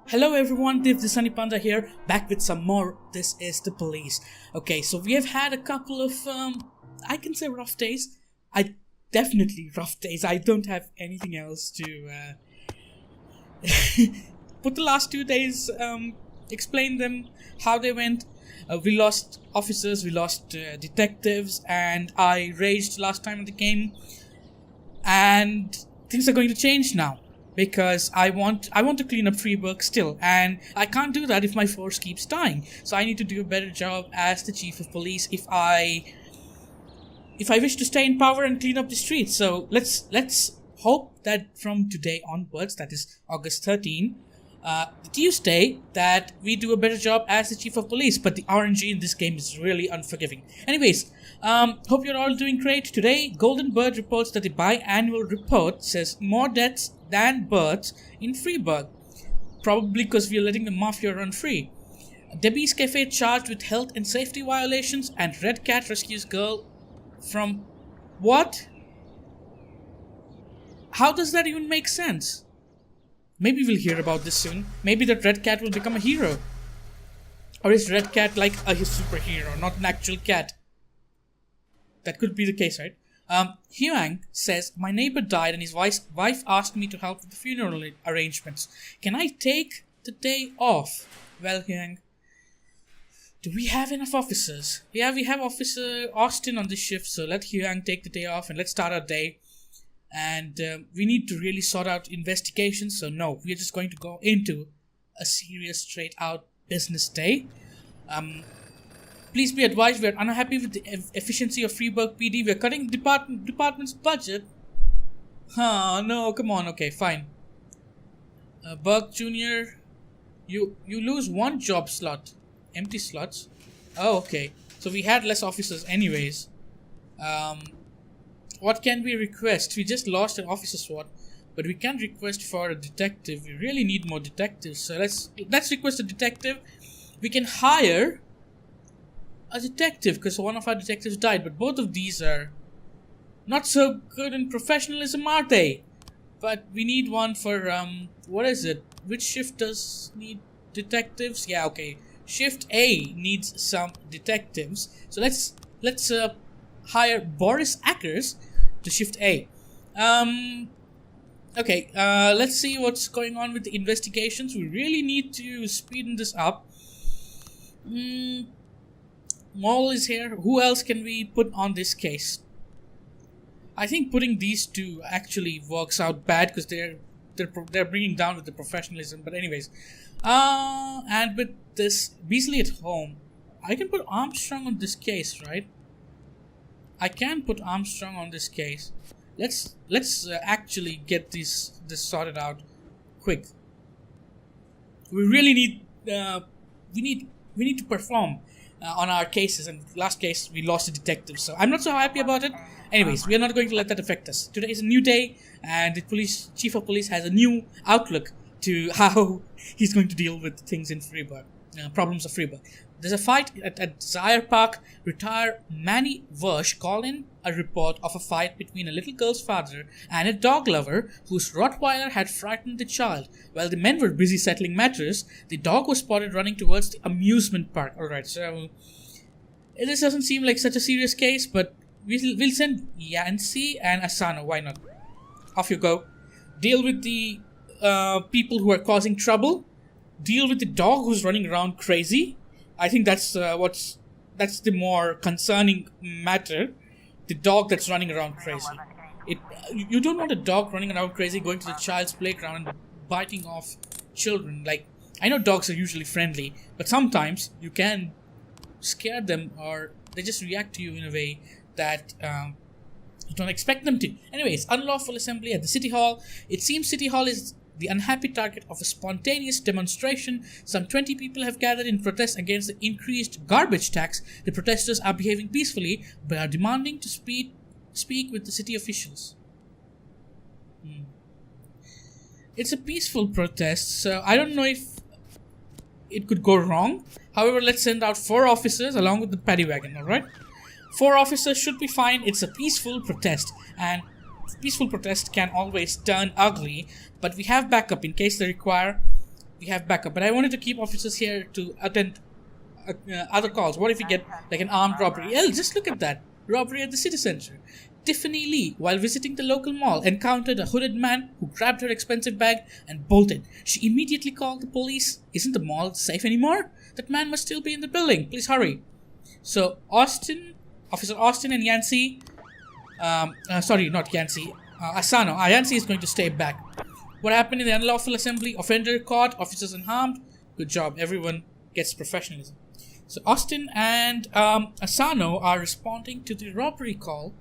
Hello everyone, this is Sunny Panda here, back with some more This is the Police. Okay, so we have had a couple of, I can say rough days. Definitely rough days. I don't have anything else to, put the last 2 days, explain them, how they went. We lost officers, we lost detectives, and I raged last time in the game. And things are going to change now. Because I want to clean up Freeburg still, and I can't do that if my force keeps dying. So I need to do a better job as the chief of police if I wish to stay in power and clean up the streets. So let's hope that from today onwards, that is August 13, the Tuesday, that we do a better job as the chief of police. But the RNG in this game is really unforgiving. Anyways, hope you're all doing great. Today, Golden Bird reports that the biannual report says more deaths than births in Freeburg. Probably because we are letting the mafia run free. Debbie's Cafe charged with health and safety violations, and Red Cat rescues girl from... What? How does that even make sense? Maybe we'll hear about this soon. Maybe that Red Cat will become a hero. Or is Red Cat like a superhero, not an actual cat? That could be the case, right? Huang says, my neighbor died and his wife asked me to help with the funeral arrangements. Can I take the day off? Well, Huang, do we have enough officers? Yeah, we have Officer Austin on the shift, so let Huang take the day off and let's start our day. And we need to really sort out investigations, so no, we're just going to go into a serious, straight-out business day. Please be advised, we are unhappy with the efficiency of Freeburg PD. We are cutting department's budget. No, come on, okay, fine. Burke Jr., you lose one job slot. Empty slots. Oh, okay. So we had less officers anyways. What can we request? We just lost an officer SWAT, but we can request for a detective. We really need more detectives. So let's request a detective. We can hire a detective because one of our detectives died, but both of these are not so good in professionalism, are they? But we need one for what is it? Which shift does need detectives? Yeah, okay. Shift A needs some detectives. So let's hire Boris Ackers to shift A. Okay, let's see what's going on with the investigations. We really need to speeden this up. Maul is here. Who else can we put on this case? I think putting these two actually works out bad because they're bringing down with the professionalism. But anyways, and with this Beasley at home, I can put Armstrong on this case, right? I can put Armstrong on this case. Let's actually get this sorted out quick. We really need we need to perform on our cases, and last case we lost a detective, so I'm not so happy about it. Anyways, we are not going to let that affect us. Today is a new day, and the chief of police has a new outlook to how he's going to deal with things in Freeburg, problems of Freeburg. There's a fight at Zaire Park. Retired Manny Versh called in a report of a fight between a little girl's father and a dog lover whose Rottweiler had frightened the child. While the men were busy settling matters, the dog was spotted running towards the amusement park. Alright, so this doesn't seem like such a serious case, but we'll send Yancy and Asano. Why not? Off you go. Deal with the people who are causing trouble. Deal with the dog who's running around crazy. I think that's the more concerning matter. The dog that's running around crazy. You don't want a dog running around crazy going to the child's playground and biting off children. Like, I know dogs are usually friendly, but sometimes you can scare them or they just react to you in a way that you don't expect them to. Anyways, unlawful assembly at the City Hall. It seems City Hall is the unhappy target of a spontaneous demonstration. Some 20 people have gathered in protest against the increased garbage tax. The protesters are behaving peacefully, but are demanding to speak with the city officials. It's a peaceful protest, so I don't know if it could go wrong. However, let's send out 4 officers along with the paddy wagon, alright? 4 officers should be fine. It's a peaceful protest, and peaceful protest can always turn ugly, but we have backup in case they require we have backup. But I wanted to keep officers here to attend other calls. What if we get like an armed robbery? Hell, just look at that. Robbery at the city center. Tiffany Lee, while visiting the local mall, encountered a hooded man who grabbed her expensive bag and bolted. She immediately called the police. Isn't the mall safe anymore? That man must still be in the building. Please hurry. So Officer Austin and Yancy, sorry, not Yancy, Asano. Yancy is going to stay back. What happened in the unlawful assembly? Offender caught, officers unharmed. Good job. Everyone gets professionalism. So Austin and Asano are responding to the robbery call,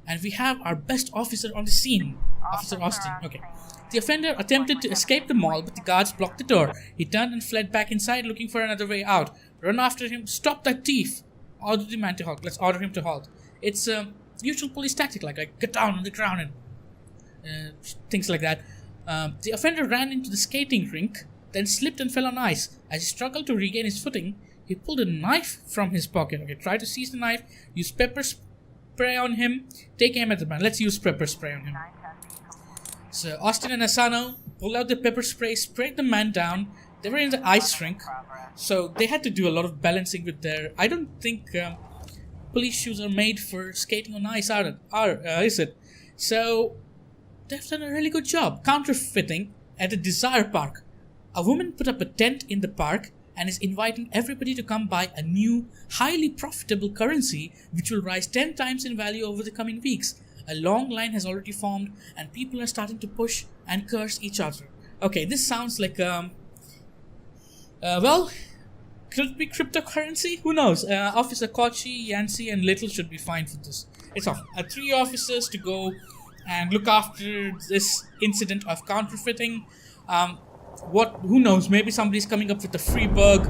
and we have our best officer on the scene, Officer Austin. Okay. The offender attempted to escape the mall, but the guards blocked the door. He turned and fled back inside, looking for another way out. Run after him. Stop that thief. Order the man to halt. Let's order him to halt. It's a usual police tactic, like get down on the ground and things like that. The offender ran into the skating rink, then slipped and fell on ice. As he struggled to regain his footing, he pulled a knife from his pocket. Okay, try to seize the knife. Use pepper spray on him. Take aim at the man. Let's use pepper spray on him. So Austin and Asano pulled out the pepper spray, sprayed the man down. They were in the ice rink, so they had to do a lot of balancing with their... I don't think police shoes are made for skating on ice, is it? So they've done a really good job. Counterfeiting at the Desire Park. A woman put up a tent in the park and is inviting everybody to come buy a new, highly profitable currency which will rise 10 times in value over the coming weeks. A long line has already formed and people are starting to push and curse each other. Okay, this sounds like well, could it be cryptocurrency? Who knows? Officer Kochi, Yancy, and Little should be fine for this. It's off. 3 officers to go and look after this incident of counterfeiting. Who knows? Maybe somebody's coming up with a Freeburg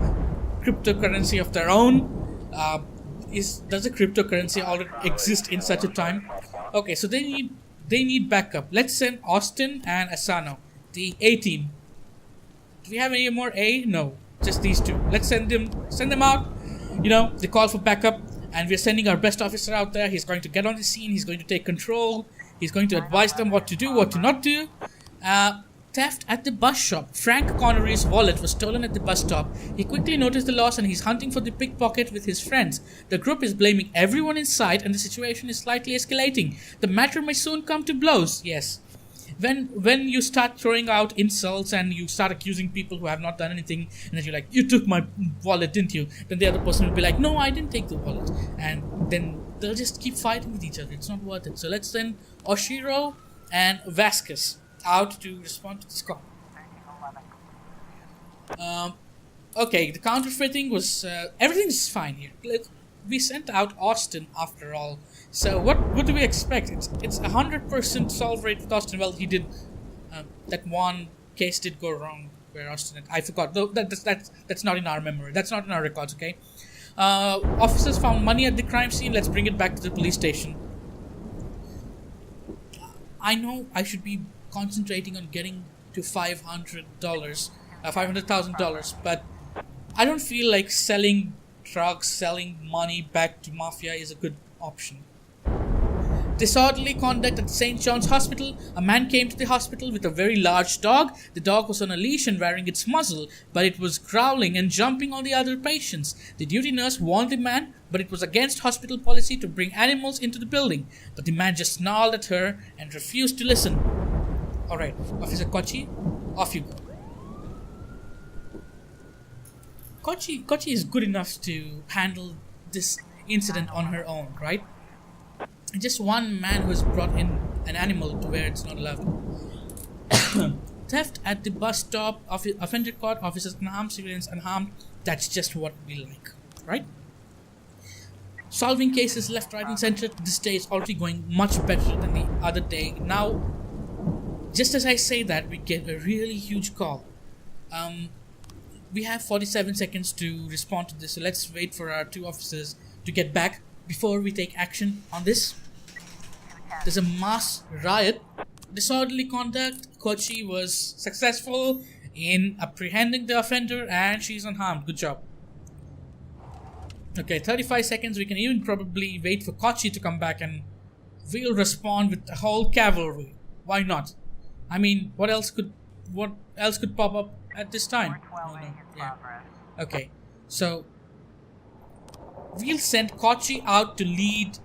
cryptocurrency of their own. Does a cryptocurrency already exist in such a time? Okay, so they need backup. Let's send Austin and Asano, the A team. Do we have any more A? No, just these two. Let's send them out. You know, they call for backup, and we're sending our best officer out there. He's going to get on the scene. He's going to take control. He's going to advise them what to do, what to not do. Theft at the bus shop. Frank Connery's wallet was stolen at the bus stop. He quickly noticed the loss and he's hunting for the pickpocket with his friends. The group is blaming everyone in sight and the situation is slightly escalating. The matter may soon come to blows. Yes. When you start throwing out insults and you start accusing people who have not done anything, and then you're like, you took my wallet, didn't you? Then the other person will be like, no, I didn't take the wallet. And then they'll just keep fighting with each other. It's not worth it. So let's send Oshiro and Vasquez out to respond to this call. Okay, the counterfeiting was... everything's fine here. We sent out Austin after all. So what do we expect? It's 100% solve rate with Austin. Well, he did... that one case did go wrong where Austin... I forgot. Though that's not in our memory. That's not in our records, okay? Officers found money at the crime scene. Let's bring it back to the police station. I know I should be concentrating on getting to $500,000, but I don't feel like selling drugs, selling money back to mafia is a good option. Disorderly conduct at St. John's Hospital. A man came to the hospital with a very large dog. The dog was on a leash and wearing its muzzle, but it was growling and jumping on the other patients. The duty nurse warned the man, but it was against hospital policy to bring animals into the building. But the man just snarled at her and refused to listen. Alright, Officer Kochi, off you go. Kochi is good enough to handle this incident on her own, right? Just one man who has brought in an animal to where it's not allowed. Theft at the bus stop, offender caught, officers unarmed, civilians unharmed. That's just what we like, right? Solving cases left, right, and center. This day is already going much better than the other day. Now, just as I say that, we get a really huge call. We have 47 seconds to respond to this, so let's wait for our 2 officers to get back before we take action on this. There's a mass riot. Disorderly conduct. Kochi was successful in apprehending the offender and she's unharmed. Good job. Okay, 35 seconds. We can even probably wait for Kochi to come back and we'll respond with the whole cavalry. Why not? I mean, what else could pop up at this time? No, no. Yeah. Okay. So we'll send Kochi out to lead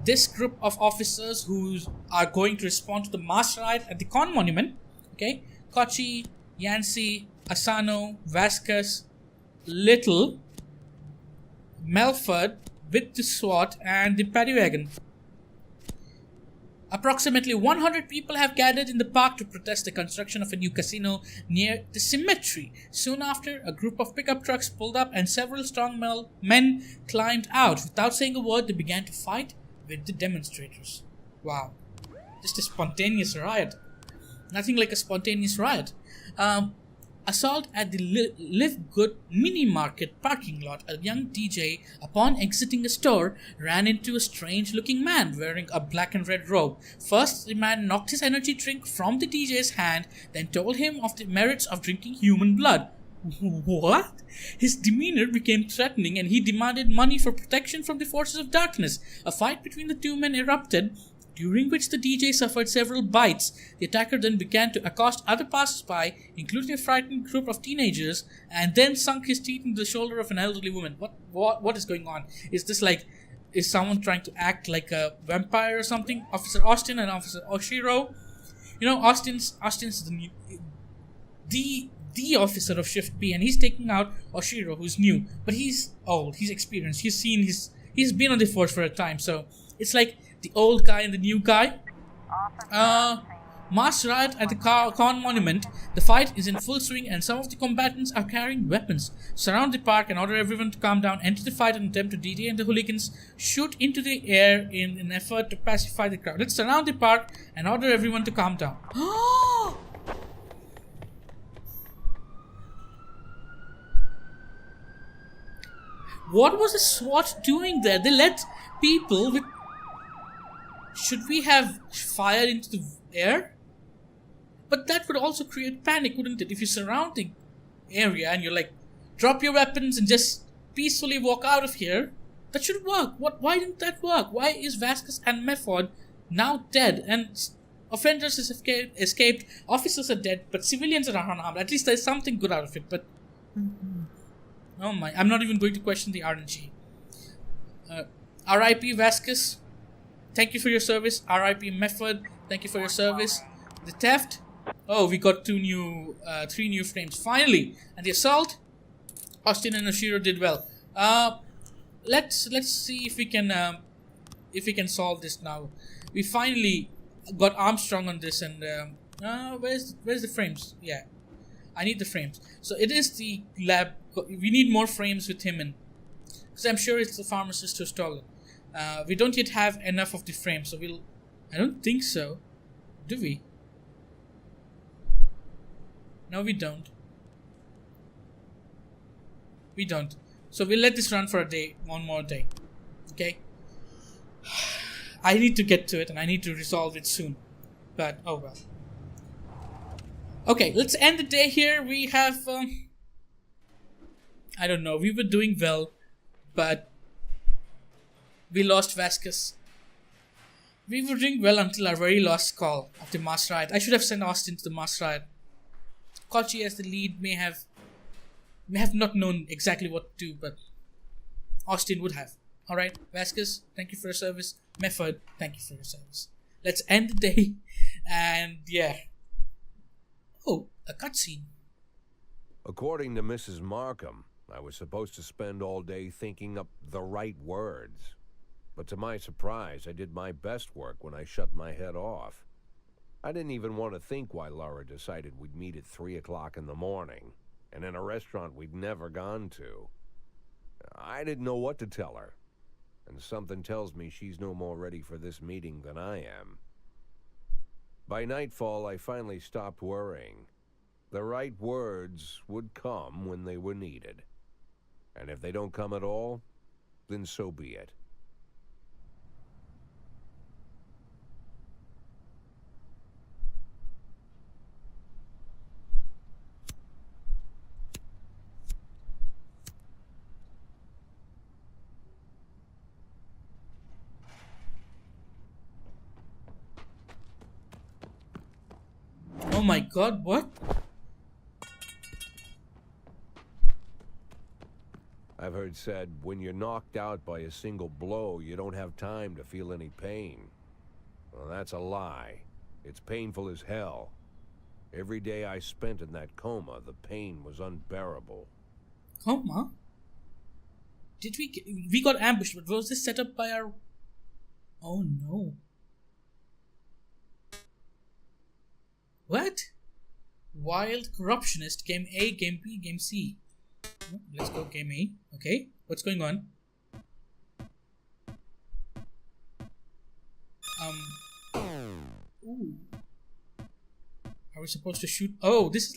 this group of officers who are going to respond to the mass riot at the Con Monument. Okay. Kochi, Yancy, Asano, Vasquez, Little, Melford with the SWAT and the paddy wagon. Approximately 100 people have gathered in the park to protest the construction of a new casino near the cemetery. Soon after, a group of pickup trucks pulled up and several strong men climbed out. Without saying a word, they began to fight with the demonstrators. Wow. Just a spontaneous riot. Nothing like a spontaneous riot. Assault at the Live Good mini market parking lot. A young DJ, upon exiting a store, ran into a strange looking man wearing a black and red robe. First, the man knocked his energy drink from the DJ's hand, then told him of the merits of drinking human blood. What? His demeanor became threatening and he demanded money for protection from the forces of darkness. A fight between the two men erupted, during which the DJ suffered several bites. The attacker then began to accost other passers-by, including a frightened group of teenagers, and then sunk his teeth into the shoulder of an elderly woman. What is going on? Is someone trying to act like a vampire or something? Officer Austin and Officer Oshiro. You know, Austin's the officer of Shift B, and he's taking out Oshiro, who's new, but he's old, he's experienced, he's been on the force for a time, so it's like the old guy and the new guy. Mass riot at the Con Monument. The fight is in full swing and some of the combatants are carrying weapons. Surround the park and order everyone to calm down. Enter the fight and attempt to DJ and the hooligans shoot into the air in an effort to pacify the crowd. Let's surround the park and order everyone to calm down. What was the SWAT doing there? They let people with... Should we have fired into the air? But that would also create panic, wouldn't it? If you surround the area and you're like, drop your weapons and just peacefully walk out of here, that should work. Why didn't that work? Why is Vasquez and Mefford now dead? And offenders have escaped, officers are dead, but civilians are unharmed. At least there's something good out of it, but... Oh my, I'm not even going to question the RNG. R.I.P. Vasquez, thank you for your service. R.I.P. Mefford, thank you for your service. The theft, oh, we got 3 new frames, finally. And the assault, Austin and Oshiro did well. Let's see if we can solve this now. We finally got Armstrong on this, and where's the frames? Yeah, I need the frames. So it is the lab. We need more frames with him in, because I'm sure it's the pharmacist who stole it. We don't yet have enough of the frames, so I don't think so. Do we? No, we don't. We don't. So we'll let this run for a day, one more day. Okay? I need to get to it and I need to resolve it soon. But, oh well. Okay, let's end the day here. We have, I don't know, we were doing well, but we lost Vasquez. We were doing well until our very last call of the mass riot. I should have sent Austin to the mass riot. Kochi as the lead may have not known exactly what to do, but Austin would have. Alright, Vasquez, thank you for your service. Mefford, thank you for your service. Let's end the day, and yeah. Oh, a cutscene. According to Mrs. Markham, I was supposed to spend all day thinking up the right words. But to my surprise, I did my best work when I shut my head off. I didn't even want to think why Laura decided we'd meet at 3 o'clock in the morning, and in a restaurant we'd never gone to. I didn't know what to tell her, and something tells me she's no more ready for this meeting than I am. By nightfall, I finally stopped worrying. The right words would come when they were needed. And if they don't come at all, then so be it. Oh my god, what? I've heard said when you're knocked out by a single blow, you don't have time to feel any pain. Well, that's a lie. It's painful as hell. Every day I spent in that coma, the pain was unbearable. Coma? We got ambushed, but was this set up by our... Oh no. What? Wild Corruptionist, Game A, Game B, Game C. Oh, let's go Game A. Okay, what's going on? Ooh. Are we supposed to shoot? Oh, this is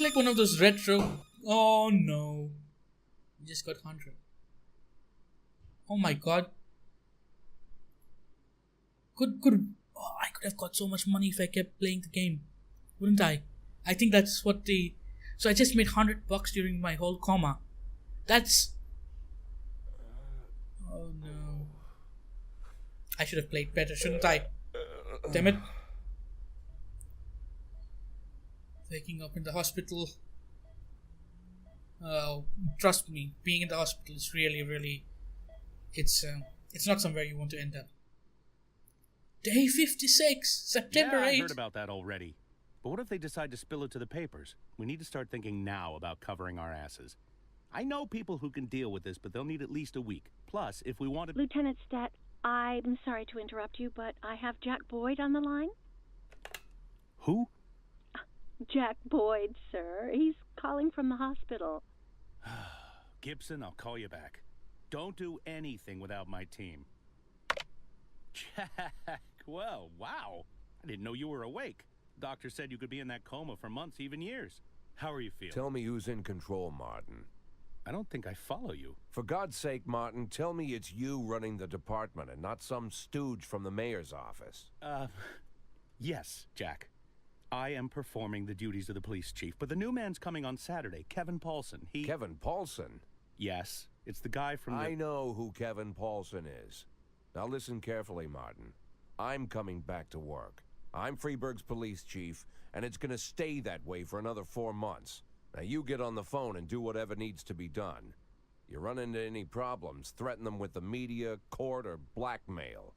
like one of those retro... Oh no. We just got 100. Oh my god. Oh, I could have got so much money if I kept playing the game. Wouldn't I? I think that's what the... So I just made $100 during my whole coma. That's... Oh no. I should have played better, shouldn't I? Damn it. Waking up in the hospital. Trust me, being in the hospital is really... It's not somewhere you want to end up. Day 56, September 8th. I heard about that already. But what if they decide to spill it to the papers? We need to start thinking now about covering our asses. I know people who can deal with this, but they'll need at least a week. Plus, if we want to... Lieutenant Stat, I'm sorry to interrupt you, but I have Jack Boyd on the line. Who? Jack Boyd, sir. He's calling from the hospital. Gibson, I'll call you back. Don't do anything without my team. Jack, well, wow. I didn't know you were awake. Doctor said you could be in that coma for months, even years. How are you feeling? Tell me who's in control, Martin. I don't think I follow you. For God's sake, Martin, tell me it's you running the department and not some stooge from the mayor's office. Yes, Jack. I am performing the duties of the police chief, but the new man's coming on Saturday, Kevin Paulson. Kevin Paulson? Yes, it's the guy from the... I know who Kevin Paulson is. Now listen carefully, Martin. I'm coming back to work. I'm Freeburg's police chief, and it's gonna stay that way for another 4 months. Now you get on the phone and do whatever needs to be done. You run into any problems, threaten them with the media, court, or blackmail.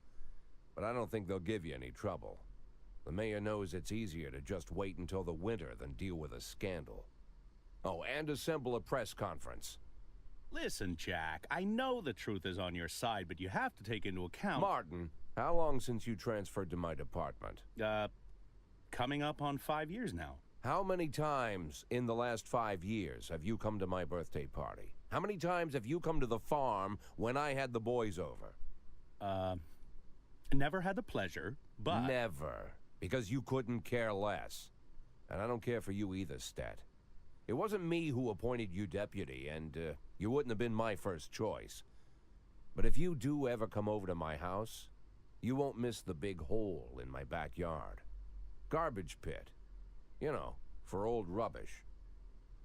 But I don't think they'll give you any trouble. The mayor knows it's easier to just wait until the winter than deal with a scandal. Oh, and assemble a press conference. Listen, Jack, I know the truth is on your side, but you have to take into account... Martin, how long since you transferred to my department? Coming up on 5 years now. How many times in the last 5 years have you come to my birthday party? How many times have you come to the farm when I had the boys over? Never had the pleasure, but... Never. Because you couldn't care less. And I don't care for you either, Stat. It wasn't me who appointed you deputy, and you wouldn't have been my first choice. But if you do ever come over to my house, you won't miss the big hole in my backyard. Garbage pit. You know, for old rubbish.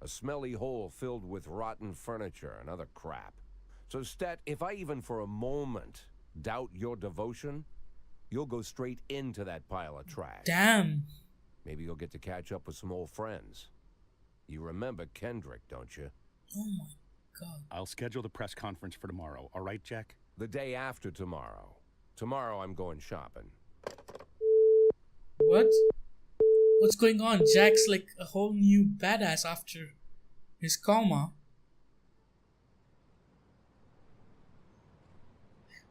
A smelly hole filled with rotten furniture and other crap. So, Stat, if I even for a moment doubt your devotion, you'll go straight into that pile of trash. Damn. Maybe you'll get to catch up with some old friends. You remember Kendrick, don't you? Oh my god. I'll schedule the press conference for tomorrow, all right, Jack? The day after tomorrow. Tomorrow I'm going shopping. What? What's going on? Jack's like a whole new badass after his coma.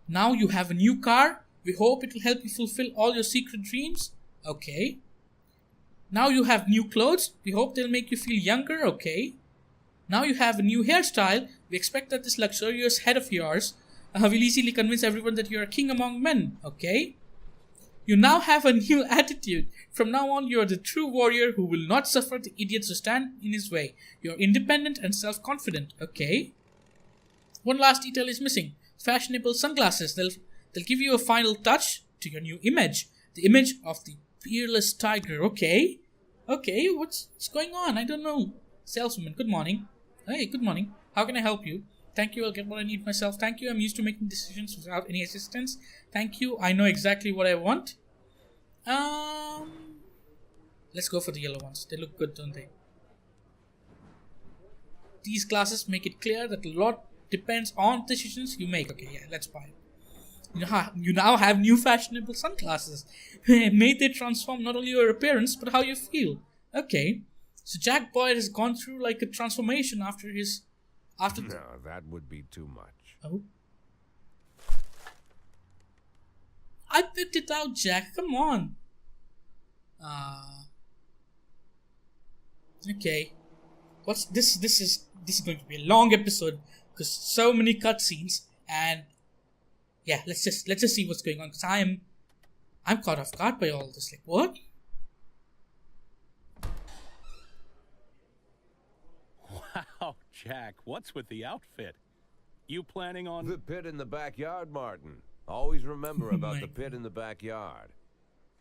Now you have a new car. We hope it will help you fulfill all your secret dreams. Okay. Now you have new clothes. We hope they'll make you feel younger. Okay. Now you have a new hairstyle. We expect that this luxurious head of yours will easily convince everyone that you're a king among men. Okay. You now have a new attitude. From now on, you're the true warrior who will not suffer the idiots to stand in his way. You're independent and self-confident. Okay. One last detail is missing. Fashionable sunglasses. They'll give you a final touch to your new image. The image of the fearless tiger. Okay. Okay, what's going on? I don't know. Saleswoman, good morning. Hey, good morning. How can I help you? Thank you, I'll get what I need myself. Thank you, I'm used to making decisions without any assistance. Thank you, I know exactly what I want. Let's go for the yellow ones. They look good, don't they? These glasses make it clear that depends on decisions you make. Okay, yeah, let's buy it. You now have new fashionable sunglasses. May they transform not only your appearance, but how you feel. Okay. So Jack Boyd has gone through like a transformation after No, that would be too much. Oh. I picked it out, Jack. Come on. Okay. What's this? This is going to be a long episode because so many cutscenes, and yeah, let's just see what's going on because I'm caught off guard by all this. Like what? Wow, Jack, what's with the outfit? You planning on... The pit in the backyard, Martin. Always remember Oh about my the pit in the backyard.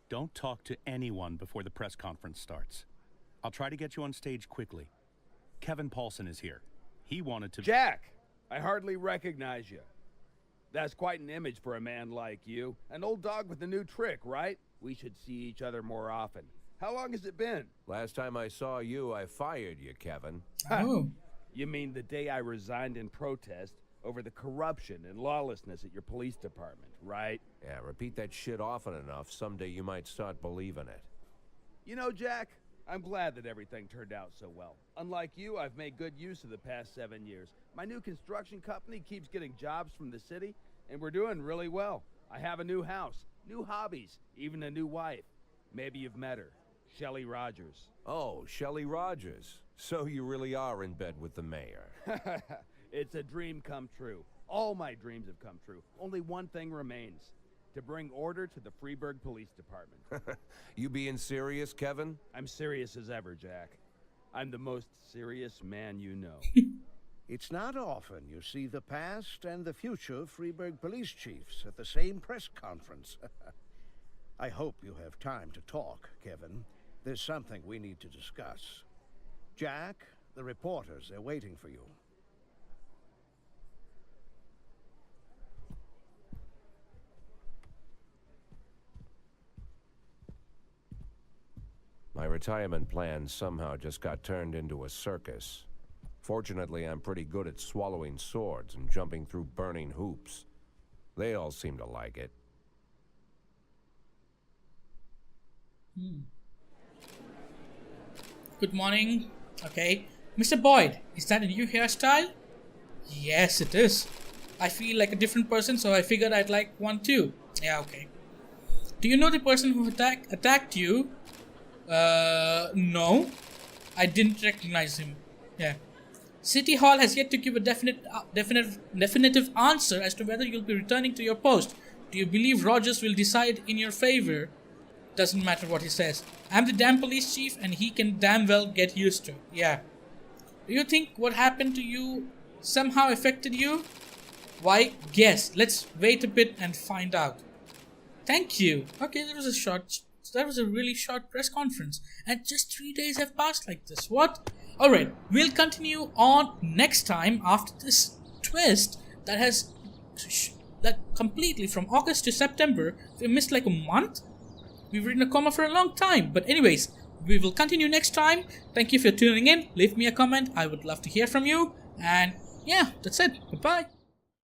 Don't talk to anyone before the press conference starts. I'll try to get you on stage quickly. Kevin Paulson is here. He wanted to... Jack! I hardly recognize you. That's quite an image for a man like you. An old dog with a new trick, right? We should see each other more often. How long has it been? Last time I saw you, I fired you, Kevin. Oh. You mean the day I resigned in protest over the corruption and lawlessness at your police department, right? Yeah, repeat that shit often enough, someday you might start believing it. You know, Jack, I'm glad that everything turned out so well. Unlike you, I've made good use of the past 7 years. My new construction company keeps getting jobs from the city, and we're doing really well. I have a new house, new hobbies, even a new wife. Maybe you've met her. Shelley Rogers. Oh, Shelley Rogers. So you really are in bed with the mayor. It's a dream come true. All my dreams have come true. Only one thing remains. To bring order to the Freeburg Police Department. You being serious, Kevin? I'm serious as ever, Jack. I'm the most serious man you know. It's not often you see the past and the future Freeburg police chiefs at the same press conference. I hope you have time to talk, Kevin. There's something we need to discuss. Jack, the reporters are waiting for you. My retirement plan somehow just got turned into a circus. Fortunately, I'm pretty good at swallowing swords and jumping through burning hoops. They all seem to like it. Good morning. Okay. Mr. Boyd, is that a new hairstyle? Yes, it is. I feel like a different person, so I figured I'd like one too. Yeah, okay. Do you know the person who attacked you? No. I didn't recognize him. Yeah. City Hall has yet to give a definitive answer as to whether you'll be returning to your post. Do you believe Rogers will decide in your favor? Doesn't matter what he says. I'm the damn police chief and he can damn well get used to it. Yeah. Do you think what happened to you somehow affected you? Why, guess. Let's wait a bit and find out. Thank you. Okay, that was a really short press conference. And just 3 days have passed like this. What? Alright, we'll continue on next time after this twist that completely from August to September. We missed like a month. We were in a coma for a long time. But anyways, we will continue next time. Thank you for tuning in. Leave me a comment. I would love to hear from you. And yeah, that's it. Goodbye.